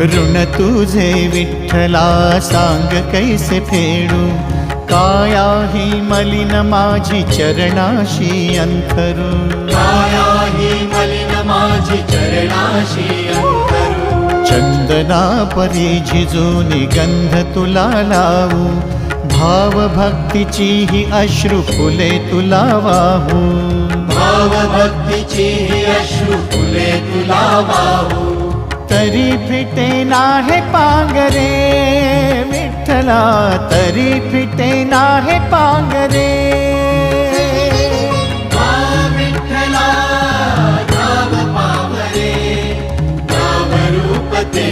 ऋण तुझे विठ्ठला सांग कैसे फेडू, काया ही मलिन माझी चरणाशी अंतरू, काया ही मलिन माझी चरणाशी अंतरू। चंदना परी झिजूनी गंध तुला लावू, भाव भक्तीची ही अश्रु फुले तुला वाहू, भाव भक्तीची ही अश्रु फुले तुला वाहू। तरी फिटे नाहे पांगरे विठ्ठला, तरी फिटे नाहे पांगरे। विठ्ठला नाम पावरे, नाम रूप ते